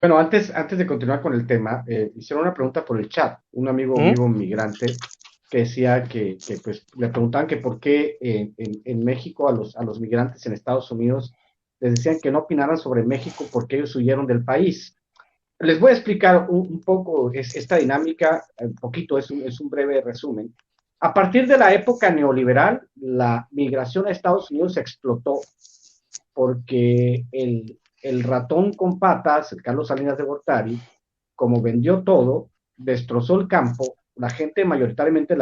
Bueno, antes de continuar con el tema, hicieron una pregunta por el chat, un amigo ¿Mm? vivo migrante que decía pues, le preguntaban que por qué en México a los migrantes en Estados Unidos les decían que no opinaran sobre México porque ellos huyeron del país. Les voy a explicar un poco esta dinámica, un poquito, es un breve resumen. A partir de la época neoliberal, la migración a Estados Unidos explotó porque el ratón con patas, el Carlos Salinas de Gortari, como vendió todo, destrozó el campo, la gente mayoritariamente de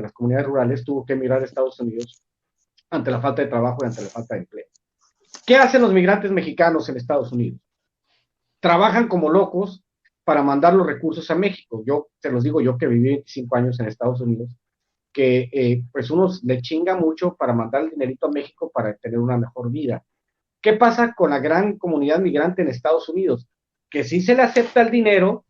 las comunidades rurales tuvo que emigrar a Estados Unidos ante la falta de trabajo y ante la falta de empleo. ¿Qué hacen los migrantes mexicanos en Estados Unidos? Trabajan como locos para mandar los recursos a México. Yo te los digo, yo que viví 25 años en Estados Unidos, que pues uno le chinga mucho para mandar el dinerito a México para tener una mejor vida. ¿Qué pasa con la gran comunidad migrante en Estados Unidos? Que sí se le acepta el dinero,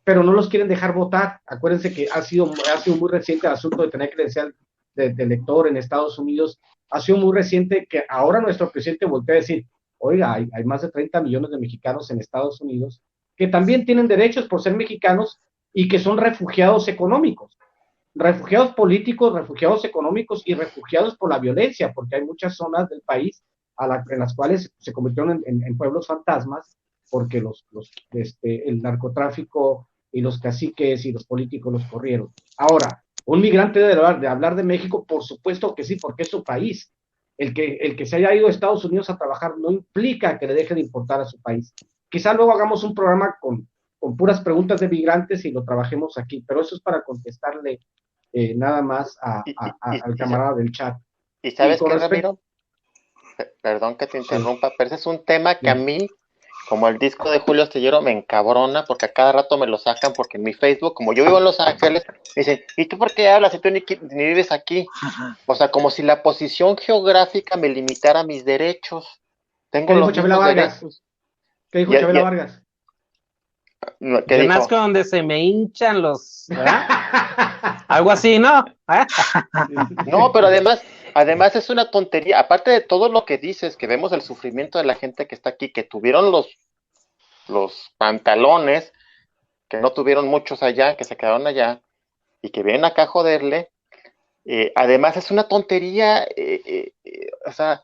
pero no los quieren dejar votar. Acuérdense que ha sido muy reciente el asunto de tener credencial de elector en Estados Unidos. Ha sido muy reciente que ahora nuestro presidente voltea a decir, oiga, hay más de 30 millones de mexicanos en Estados Unidos que también tienen derechos por ser mexicanos y que son refugiados económicos, refugiados políticos, refugiados económicos y refugiados por la violencia, porque hay muchas zonas del país en las cuales se convirtieron en pueblos fantasmas, porque el narcotráfico y los caciques y los políticos los corrieron. Ahora, un migrante de hablar de México, por supuesto que sí, porque es su país. El que se haya ido a Estados Unidos a trabajar no implica que le deje de importar a su país. Quizá luego hagamos un programa con puras preguntas de migrantes y lo trabajemos aquí, pero eso es para contestarle nada más Y, y, y, al y sa- camarada del chat. y Y sabes con qué, respecto, Ramiro, perdón que te sí, interrumpa, pero ese es un tema que a dime. mí, como el disco de Julio Astillero, me encabrona porque a cada rato me lo sacan porque en mi Facebook, como yo vivo en Los Ángeles, me dicen, ¿y tú por qué hablas si tú ni vives aquí? O sea, como si la posición geográfica me limitara mis derechos. ¿Qué Tengo dijo los Chabela mismos Vargas? derechos. ¿Qué dijo Y, Chabela y, Vargas? ¿Qué Yo nazco dijo? donde se me hinchan los, ¿verdad? Algo así, ¿no? ¿Eh? No, pero además es una tontería. Aparte de todo lo que dices, que vemos el sufrimiento de la gente que está aquí, que tuvieron los pantalones, que no tuvieron muchos allá, que se quedaron allá, y que vienen acá a joderle. Además es una tontería, o sea,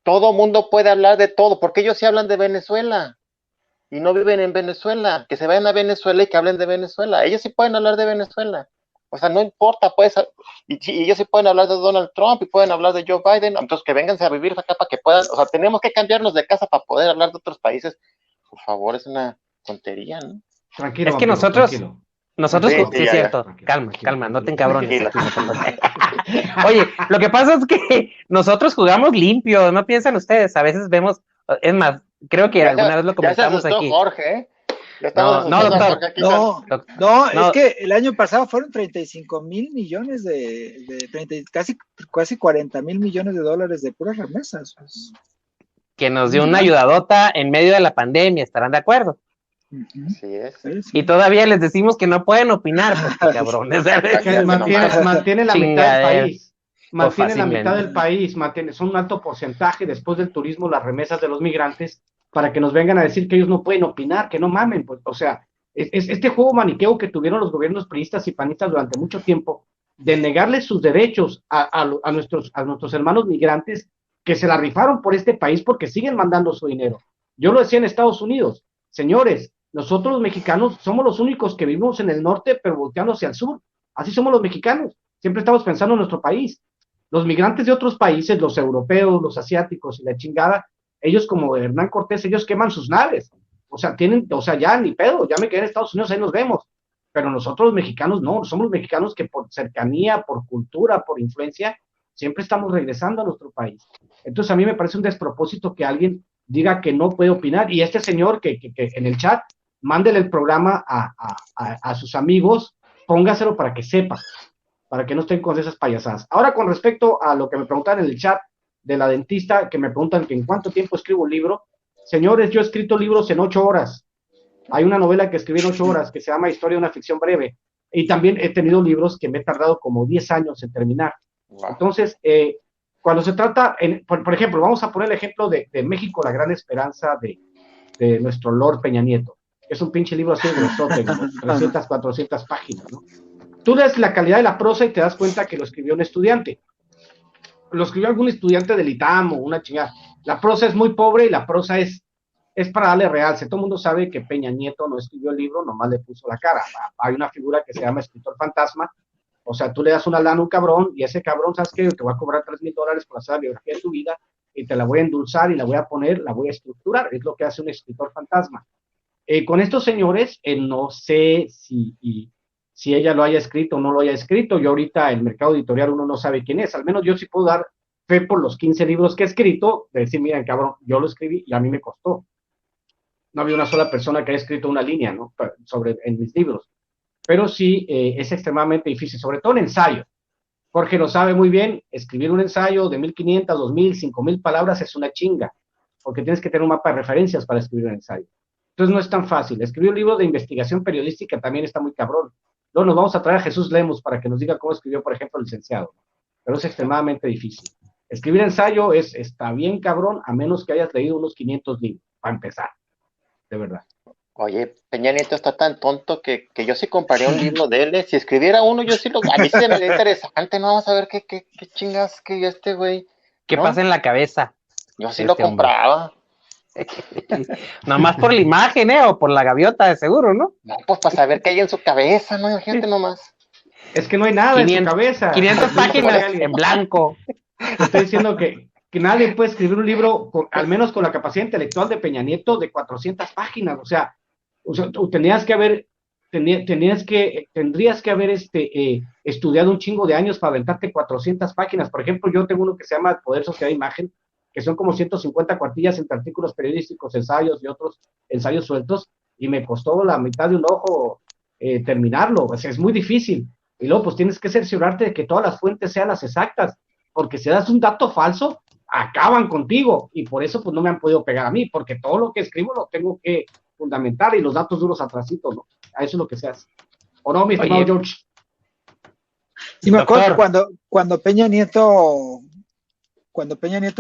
todo mundo puede hablar de todo, porque ellos sí hablan de Venezuela y no viven en Venezuela, que se vayan a Venezuela y que hablen de Venezuela, ellos sí pueden hablar de Venezuela, o sea, no importa, pues, y ellos sí pueden hablar de Donald Trump y pueden hablar de Joe Biden, entonces que vénganse a vivir acá para que puedan, o sea, tenemos que cambiarnos de casa para poder hablar de otros países, por favor, es una tontería, ¿no? Tranquilo, Es que vampiro, tranquilo. Sí, Tranquilo, sí sí, es ya, ya, cierto, tranquilo, calma, tranquilo, calma, no te tranquilo. encabrones tranquilo. aquí, no te encabrones. Oye, lo que pasa es que nosotros jugamos limpio, no piensan ustedes, a veces vemos, es más, creo que Ya se, alguna vez lo ya se comentamos asustó aquí. Jorge, ¿eh? Ya estamos No, no, asustando a doctor, Jorge aquí con... No, doc- no, es no, que el año pasado fueron 35.000 millones de 30 casi 40.000 millones de dólares de puras remesas. Pues, que nos dio una una lana. ayudadota en medio de la pandemia, ¿estarán de acuerdo? Ujú. Así es. Sí, Y sí. todavía les decimos que no pueden opinar, porque cabrones, ¿sabes? Que Imagínate mantiene, nomás. mantiene la mitad del Chingadera, país. pues Mantiene la mitad fácilmente. del país, son un alto porcentaje después del turismo, las remesas de los migrantes, para que nos vengan a decir que ellos no pueden opinar, que no mamen, pues, o sea, este juego maniqueo que tuvieron los gobiernos priistas y panistas durante mucho tiempo, de negarles sus derechos a nuestros hermanos migrantes que se la rifaron por este país porque siguen mandando su dinero. Yo lo decía en Estados Unidos, señores, nosotros los mexicanos somos los únicos que vivimos en el norte, pero volteando hacia el sur. Así somos los mexicanos. Siempre estamos pensando en nuestro país. Los migrantes de otros países, los europeos, los asiáticos y la chingada, ellos como Hernán Cortés, ellos queman sus naves. O sea, ya ni pedo, ya me quedé en Estados Unidos, ahí nos vemos. Pero nosotros los mexicanos no, somos los mexicanos que por cercanía, por cultura, por influencia, siempre estamos regresando a nuestro país. Entonces a mí me parece un despropósito que alguien diga que no puede opinar. Y este señor que en el chat, mándele el programa a sus amigos, póngaselo para que sepa, para que no estén con esas payasadas. Ahora, con respecto a lo que me preguntan en el chat de la dentista, que me preguntan que en cuánto tiempo escribo un libro, señores, yo he escrito libros en 8 horas. Hay una novela que escribí en 8 horas que se llama Historia de una ficción breve. Y también he tenido libros que me he tardado como 10 años en terminar. Wow. Entonces, cuando se trata, por ejemplo, vamos a poner el ejemplo de México, la gran esperanza de nuestro Lord Peña Nieto. Es un pinche libro así gruesote, 300, 400 páginas, ¿no? Tú lees la calidad de la prosa y te das cuenta que lo escribió un estudiante. Lo escribió algún estudiante del ITAM o una chingada. La prosa es muy pobre y la prosa es para darle realce. Todo el mundo sabe que Peña Nieto no escribió el libro, nomás le puso la cara. Hay una figura que se llama escritor fantasma. O sea, tú le das una lana a un cabrón y ese cabrón, ¿sabes qué? Te voy a cobrar $3,000 por hacer la biografía de tu vida y te la voy a endulzar y la voy a poner, la voy a estructurar. Es lo que hace un escritor fantasma. Con estos señores, no sé si ella lo haya escrito o no lo haya escrito. Yo ahorita el mercado editorial uno no sabe quién es. Al menos yo sí puedo dar fe por los 15 libros que he escrito, de decir, miren, cabrón, yo lo escribí y a mí me costó. No había una sola persona que haya escrito una línea, ¿no? En mis libros. Pero sí, es extremadamente difícil, sobre todo en ensayo. Jorge lo sabe muy bien, escribir un ensayo de 1,500, 2,000, 5,000 palabras es una chinga, porque tienes que tener un mapa de referencias para escribir un ensayo. Entonces no es tan fácil. Escribir un libro de investigación periodística también está muy cabrón. Luego nos vamos a traer a Jesús Lemos para que nos diga cómo escribió, por ejemplo, el licenciado. Pero es extremadamente difícil. Escribir ensayo está bien cabrón, a menos que hayas leído unos 500 libros, para empezar, de verdad. Oye, Peña Nieto está tan tonto que yo sí compraría un libro de él. Si escribiera uno, yo sí a mí sí me haría interesante, ¿no? Vamos a ver qué chingas que este güey. ¿Qué ¿no? pasa en la cabeza? Yo sí lo compraba. Nomás por la imagen, o por la gaviota, de seguro, ¿no? No, pues para saber qué hay en su cabeza, ¿no? Imagínate nomás. Es que no hay nada 500, en su cabeza. 500 páginas en blanco. Estoy diciendo que nadie puede escribir un libro, al menos con la capacidad intelectual de Peña Nieto, de 400 páginas. O sea, tendrías que haber estudiado un chingo de años para aventarte 400 páginas. Por ejemplo, yo tengo uno que se llama Poder, Sociedad e Imagen, que son como 150 cuartillas entre artículos periodísticos, ensayos y otros ensayos sueltos, y me costó la mitad de un ojo terminarlo. O sea, es muy difícil. Y luego, pues tienes que cerciorarte de que todas las fuentes sean las exactas, porque si das un dato falso, acaban contigo, y por eso pues no me han podido pegar a mí, porque todo lo que escribo lo tengo que fundamentar y los datos duros atrasito, ¿no? A eso es lo que se hace. ¿O no, mi estimado George? Sí, me acuerdo cuando Peña Nieto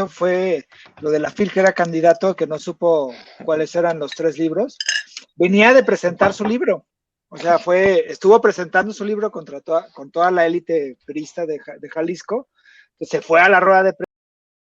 fue lo de la FIL, que era candidato, que no supo cuáles eran los 3 libros, venía de presentar su libro. O sea, estuvo presentando su libro con toda la élite priista de Jalisco. Entonces se fue a la rueda de prensa